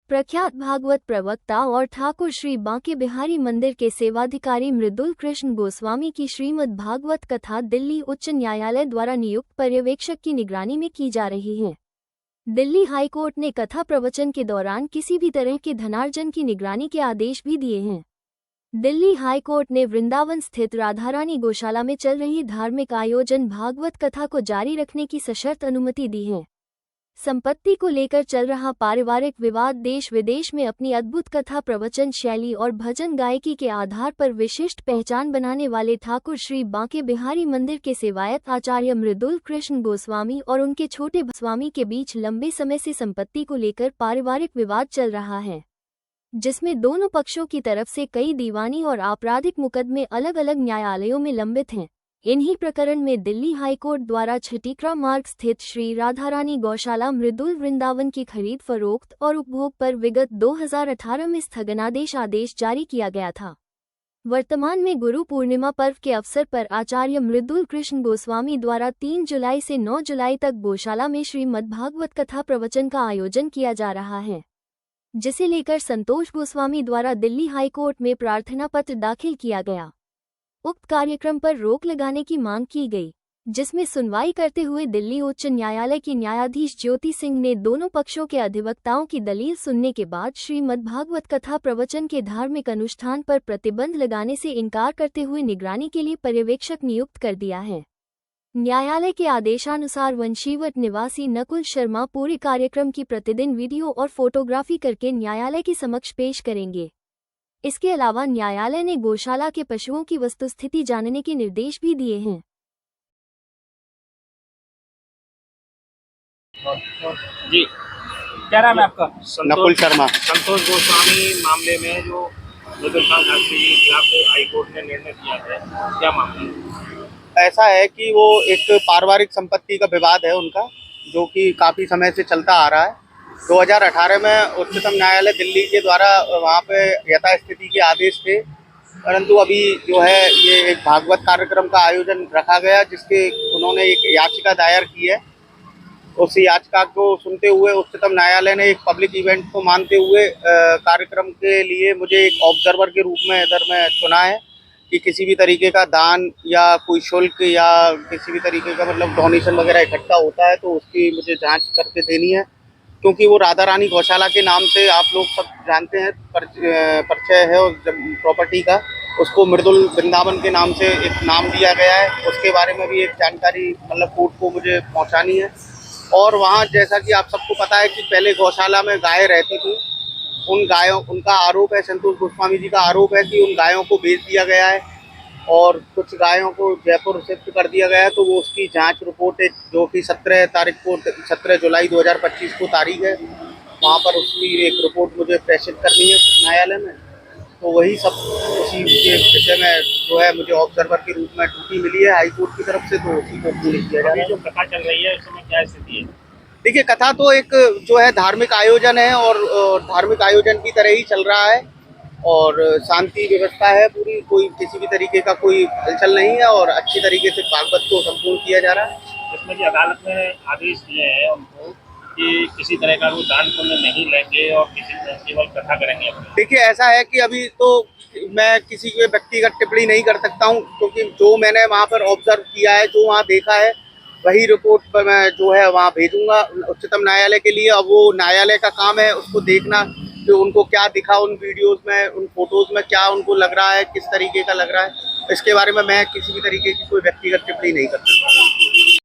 प्रख्यात भागवत प्रवक्ता और ठाकुर श्री बांके बिहारी मंदिर के सेवाधिकारी मृदुल कृष्ण गोस्वामी की श्रीमद् भागवत कथा दिल्ली उच्च न्यायालय द्वारा नियुक्त पर्यवेक्षक की निगरानी में की जा रही है। दिल्ली हाईकोर्ट ने कथा प्रवचन के दौरान किसी भी तरह के धनार्जन की निगरानी के आदेश भी दिए हैं। दिल्ली हाईकोर्ट ने वृंदावन स्थित राधारानी गौशाला में चल रही धार्मिक आयोजन भागवत कथा को जारी रखने की सशर्त अनुमति दी है। संपत्ति को लेकर चल रहा पारिवारिक विवाद देश विदेश में अपनी अद्भुत कथा प्रवचन शैली और भजन गायकी के आधार पर विशिष्ट पहचान बनाने वाले ठाकुर श्री बांके बिहारी मंदिर के सेवायत आचार्य मृदुल कृष्ण गोस्वामी और उनके छोटे स्वामी के बीच लंबे समय से संपत्ति को लेकर पारिवारिक विवाद चल रहा है, जिसमें दोनों पक्षों की तरफ से कई दीवानी और आपराधिक मुकदमे अलग अलग न्यायालयों में लंबित हैं। इन्हीं प्रकरण में दिल्ली हाईकोर्ट द्वारा छठीकरा मार्ग स्थित श्री राधारानी गौशाला मृदुल वृंदावन की खरीद फरोख्त और उपभोग पर विगत 2018 में स्थगनादेश आदेश जारी किया गया था। वर्तमान में गुरु पूर्णिमा पर्व के अवसर पर आचार्य मृदुल कृष्ण गोस्वामी द्वारा 3 जुलाई से 9 जुलाई तक गौशाला में श्रीमद् भागवत कथा प्रवचन का आयोजन किया जा रहा है, जिसे लेकर संतोष गोस्वामी द्वारा दिल्ली हाईकोर्ट में प्रार्थना पत्र दाखिल किया गया। उक्त कार्यक्रम पर रोक लगाने की मांग की गई, जिसमें सुनवाई करते हुए दिल्ली उच्च न्यायालय की न्यायाधीश ज्योति सिंह ने दोनों पक्षों के अधिवक्ताओं की दलील सुनने के बाद श्रीमद् भागवत कथा प्रवचन के धार्मिक अनुष्ठान पर प्रतिबंध लगाने से इनकार करते हुए निगरानी के लिए पर्यवेक्षक नियुक्त कर दिया है। न्यायालय के आदेशानुसार वंशीवट निवासी नकुल शर्मा पूरे कार्यक्रम की प्रतिदिन वीडियो और फोटोग्राफी करके न्यायालय के समक्ष पेश करेंगे। इसके अलावा न्यायालय ने गौशाला के पशुओं की वस्तुस्थिति जानने के निर्देश भी दिए हैं। जी, क्या नाम है आपका? नकुल शर्मा। संतोष गोस्वामी मामले में जो मृदुल शास्त्री जी के खिलाफ हाईकोर्ट ने निर्णय दिया है, क्या मामला है? ऐसा है कि वो एक पारिवारिक संपत्ति का विवाद है उनका, जो कि काफ़ी समय से चलता आ रहा है। 2018 में उच्चतम न्यायालय दिल्ली के द्वारा वहाँ पे यथास्थिति के आदेश थे, परंतु अभी जो है ये एक भागवत कार्यक्रम का आयोजन रखा गया, जिसके उन्होंने एक याचिका दायर की है। उस याचिका को सुनते हुए उच्चतम न्यायालय ने एक पब्लिक इवेंट को मानते हुए कार्यक्रम के लिए मुझे एक ऑब्जर्वर के रूप में इधर में चुना है कि किसी भी तरीके का दान या कोई शुल्क या किसी भी तरीके का मतलब डोनेशन वगैरह इकट्ठा होता है तो उसकी मुझे जांच करके देनी है, क्योंकि वो राधा रानी गौशाला के नाम से आप लोग सब जानते हैं, परिचय है उस प्रॉपर्टी का। उसको मृदुल वृंदावन के नाम से एक नाम दिया गया है, उसके बारे में भी एक जानकारी मतलब कोर्ट को मुझे पहुंचानी है। और वहाँ जैसा कि आप सबको पता है कि पहले गौशाला में गायें रहती थी, उन गायों उनका आरोप है, संतोष गोस्वामी जी का आरोप है कि उन गायों को बेच दिया गया है और कुछ गायों को जयपुर शिफ्ट कर दिया गया है। तो वो उसकी जांच रिपोर्ट है, जो कि 17 जुलाई 2025 को तारीख है, वहाँ पर उसकी एक रिपोर्ट मुझे प्रेषित करनी है न्यायालय में। तो वही सब उसी के विषय में जो है मुझे ऑब्जर्वर के रूप में ड्यूटी मिली है हाईकोर्ट की तरफ से, तो उसी को पूरी किया जा रहा है। जो कथा चल रही है उस समय क्या स्थिति है? देखिए, कथा तो एक जो है धार्मिक आयोजन है और धार्मिक आयोजन की तरह ही चल रहा है और शांति व्यवस्था है पूरी, कोई किसी भी तरीके का कोई हलचल नहीं है और अच्छी तरीके से भागवत को संपूर्ण किया जा रहा है। जिसमें कि अदालत ने आदेश दिए हैं उनको कि किसी तरह का वो दान पुण्य नहीं लेंगे और केवल कथा करेंगे। देखिए, ऐसा है कि अभी तो मैं किसी के व्यक्तिगत टिप्पणी नहीं कर सकता हूँ, क्योंकि जो मैंने वहाँ पर ऑब्जर्व किया है, जो वहाँ देखा है, वही रिपोर्ट पर मैं जो है वहाँ भेजूंगा उच्चतम न्यायालय के लिए। अब वो न्यायालय का काम है उसको देखना कि उनको क्या दिखा उन वीडियोस में, उन फोटोज़ में, क्या उनको लग रहा है, किस तरीके का लग रहा है। इसके बारे में मैं किसी भी तरीके की कोई व्यक्तिगत टिप्पणी नहीं कर सकता।